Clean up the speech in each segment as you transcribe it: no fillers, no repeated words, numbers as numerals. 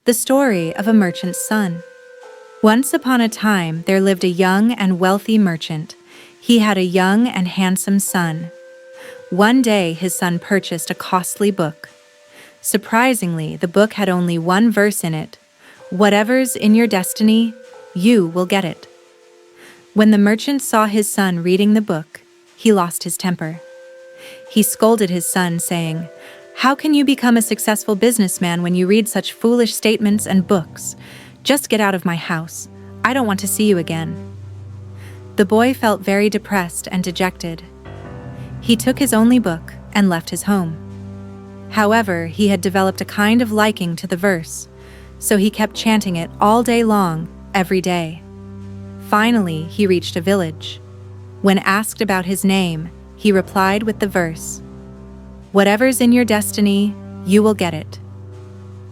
The story of a merchant's son. Once upon a time, there lived a young and wealthy merchant. He had a young and handsome son. One day, his son purchased a costly book. Surprisingly, the book had only one verse in it: "Whatever's in your destiny, you will get it." When the merchant saw his son reading the book, he lost his temper. He scolded his son, saying, "How can you become a successful businessman when you read such foolish statements and books? Just get out of my house. I don't want to see you again." The boy felt very depressed and dejected. He took his only book and left his home. However, he had developed a kind of liking to the verse, so he kept chanting it all day long, every day. Finally, he reached a village. When asked about his name, he replied with the verse, "Whatever's in your destiny, you will get it."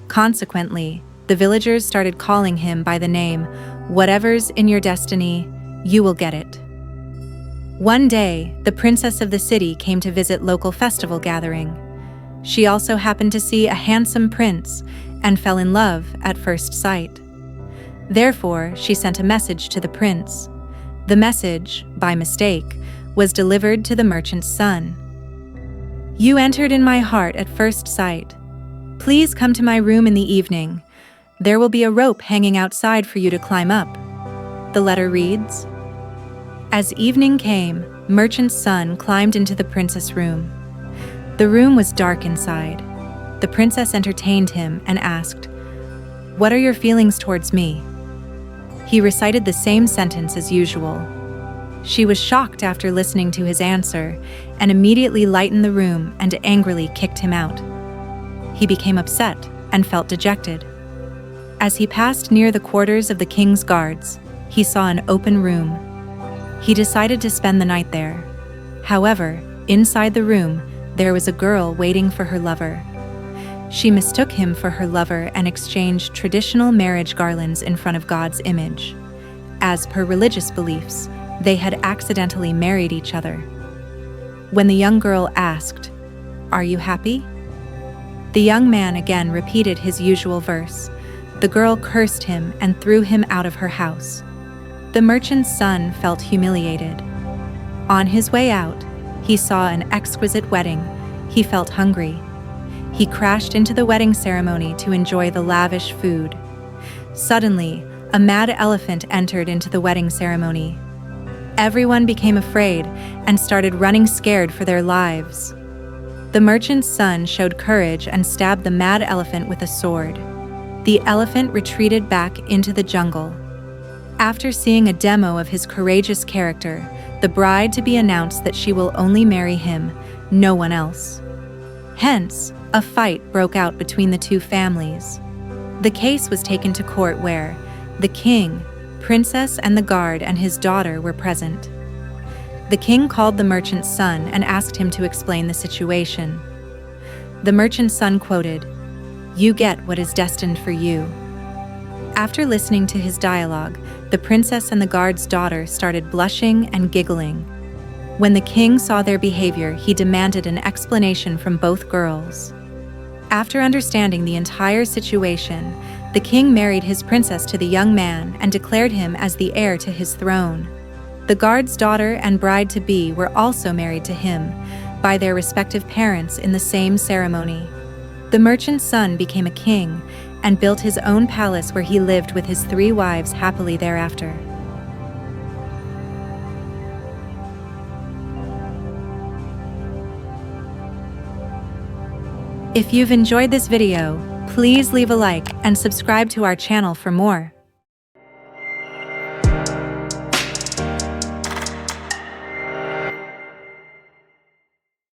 Consequently, the villagers started calling him by the name, "Whatever's in your destiny, you will get it." One day, the princess of the city came to visit local festival gathering. She also happened to see a handsome prince and fell in love at first sight. Therefore, she sent a message to the prince. The message, by mistake, was delivered to the merchant's son. "You entered in my heart at first sight. Please come to my room in the evening. There will be a rope hanging outside for you to climb up." The letter reads. As evening came, merchant's son climbed into the princess' room. The room was dark inside. The princess entertained him and asked, "What are your feelings towards me?" He recited the same sentence as usual. She was shocked after listening to his answer and immediately lightened the room and angrily kicked him out. He became upset and felt dejected. As he passed near the quarters of the king's guards, he saw an open room. He decided to spend the night there. However, inside the room, there was a girl waiting for her lover. She mistook him for her lover and exchanged traditional marriage garlands in front of God's image. As per religious beliefs, they had accidentally married each other. When the young girl asked, "Are you happy?" the young man again repeated his usual verse. The girl cursed him and threw him out of her house. The merchant's son felt humiliated. On his way out, he saw an exquisite wedding. He felt hungry. He crashed into the wedding ceremony to enjoy the lavish food. Suddenly, a mad elephant entered into the wedding ceremony. Everyone became afraid and started running scared for their lives. The merchant's son showed courage and stabbed the mad elephant with a sword. The elephant retreated back into the jungle. After seeing a demo of his courageous character, the bride to be announced that she will only marry him, no one else. Hence, a fight broke out between the two families. The case was taken to court where the king, princess, and the guard and his daughter were present. The king called the merchant's son and asked him to explain the situation. The merchant's son quoted, "You get what is destined for you." After listening to his dialogue, the princess and the guard's daughter started blushing and giggling. When the king saw their behavior, he demanded an explanation from both girls. After understanding the entire situation, the king married his princess to the young man and declared him as the heir to his throne. The guard's daughter and bride-to-be were also married to him by their respective parents in the same ceremony. The merchant's son became a king and built his own palace where he lived with his 3 wives happily thereafter. If you've enjoyed this video, please leave a like and subscribe to our channel for more.